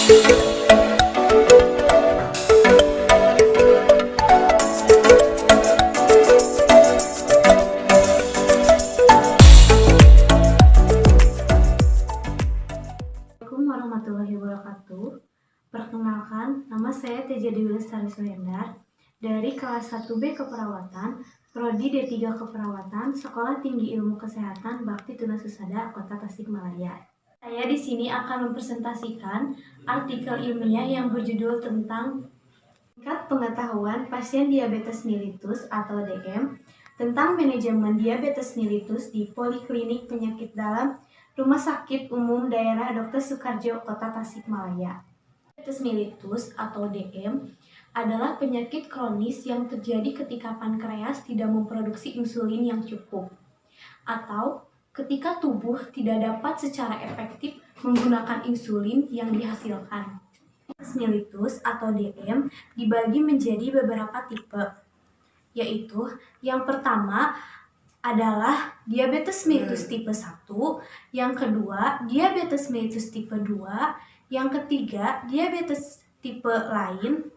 Assalamualaikum warahmatullahi wabarakatuh. Perkenalkan, nama saya Teja Dewi Lestari Suhendar dari kelas 1B Keperawatan, Prodi D3 Keperawatan, Sekolah Tinggi Ilmu Kesehatan Bakti Tuna Husada, Kota Tasikmalaya. Saya di sini akan mempresentasikan artikel ilmiah yang berjudul tentang tingkat pengetahuan pasien diabetes mellitus atau DM tentang manajemen diabetes mellitus di Poliklinik Penyakit Dalam Rumah Sakit Umum Daerah Dr. Soekardjo, Kota Tasikmalaya. Diabetes mellitus atau DM adalah penyakit kronis yang terjadi ketika pankreas tidak memproduksi insulin yang cukup, atau ketika tubuh tidak dapat secara efektif menggunakan insulin yang dihasilkan. Diabetes mellitus atau DM dibagi menjadi beberapa tipe, yaitu yang pertama adalah diabetes mellitus tipe 1, yang kedua diabetes mellitus tipe 2, yang ketiga diabetes tipe lain,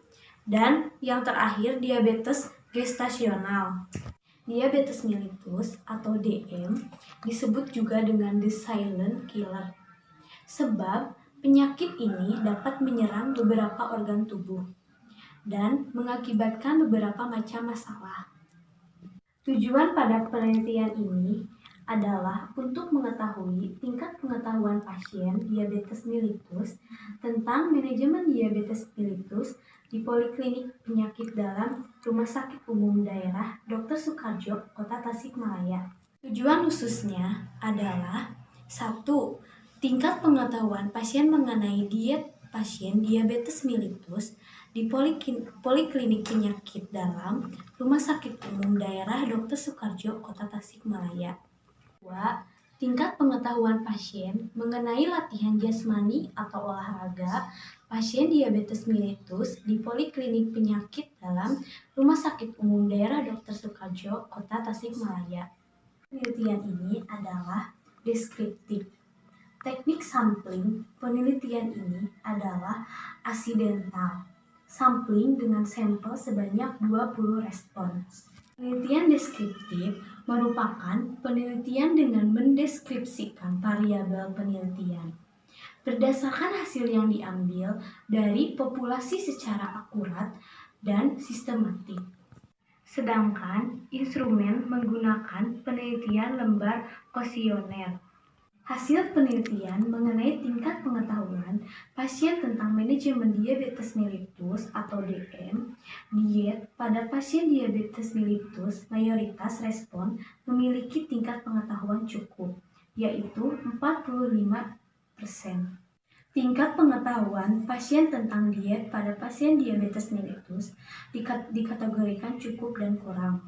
dan yang terakhir diabetes gestasional. Diabetes mellitus atau DM disebut juga dengan the silent killer, sebab penyakit ini dapat menyerang beberapa organ tubuh dan mengakibatkan beberapa macam masalah. Tujuan pada penelitian ini adalah untuk mengetahui tingkat pengetahuan pasien diabetes mellitus tentang manajemen diabetes mellitus di Poliklinik Penyakit Dalam Rumah Sakit Umum Daerah Dr. Soekardjo, Kota Tasikmalaya. Tujuan khususnya adalah 1. Tingkat pengetahuan pasien mengenai diet pasien diabetes mellitus di Poliklinik Penyakit Dalam Rumah Sakit Umum Daerah Dr. Soekardjo, Kota Tasikmalaya. 2. Tingkat pengetahuan pasien mengenai latihan jasmani atau olahraga pasien diabetes mellitus di Poliklinik Penyakit Dalam Rumah Sakit Umum Daerah Dr. Soekardjo, Kota Tasikmalaya. Penelitian ini adalah deskriptif. Teknik sampling penelitian ini adalah asidental. Sampling dengan sampel sebanyak 20 respon. Penelitian deskriptif merupakan penelitian dengan mendeskripsikan variabel penelitian berdasarkan hasil yang diambil dari populasi secara akurat dan sistematik. Sedangkan instrumen menggunakan penelitian lembar kuesioner. Hasil penelitian mengenai tingkat pengetahuan pasien tentang manajemen diabetes mellitus atau DM, diet pada pasien diabetes mellitus mayoritas respon memiliki tingkat pengetahuan cukup, yaitu 45%. Tingkat pengetahuan pasien tentang diet pada pasien diabetes mellitus dikategorikan cukup dan kurang,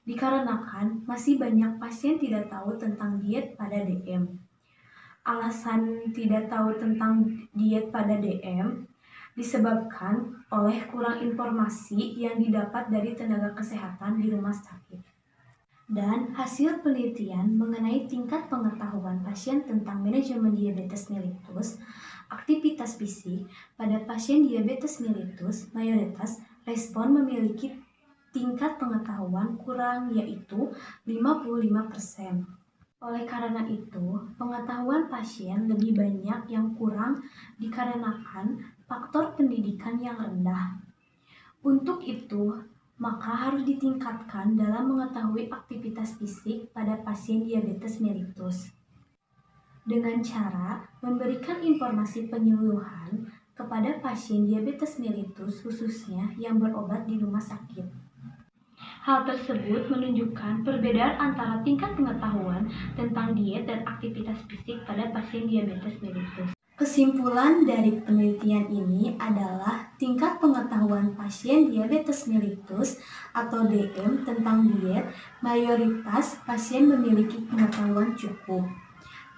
dikarenakan masih banyak pasien tidak tahu tentang diet pada DM. Alasan tidak tahu tentang diet pada DM disebabkan oleh kurang informasi yang didapat dari tenaga kesehatan di rumah sakit. Dan hasil penelitian mengenai tingkat pengetahuan pasien tentang manajemen diabetes mellitus, aktivitas fisik pada pasien diabetes mellitus mayoritas respon memiliki tingkat pengetahuan kurang, yaitu 55%. Oleh karena itu, pengetahuan pasien lebih banyak yang kurang dikarenakan faktor pendidikan yang rendah. Untuk itu, maka harus ditingkatkan dalam mengetahui aktivitas fisik pada pasien diabetes mellitus dengan cara memberikan informasi penyuluhan kepada pasien diabetes mellitus khususnya yang berobat di rumah sakit. Hal tersebut menunjukkan perbedaan antara tingkat pengetahuan tentang diet dan aktivitas fisik pada pasien diabetes mellitus. Kesimpulan dari penelitian ini adalah tingkat pengetahuan pasien diabetes mellitus atau DM tentang diet mayoritas pasien memiliki pengetahuan cukup,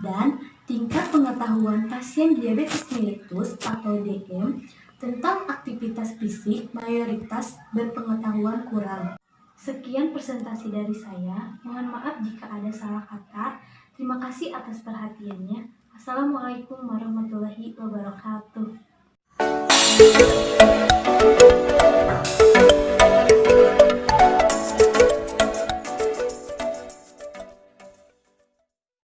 dan tingkat pengetahuan pasien diabetes mellitus atau DM tentang aktivitas fisik mayoritas berpengetahuan kurang. Sekian presentasi dari saya. Mohon maaf jika ada salah kata. Terima kasih atas perhatiannya. Assalamualaikum warahmatullahi wabarakatuh.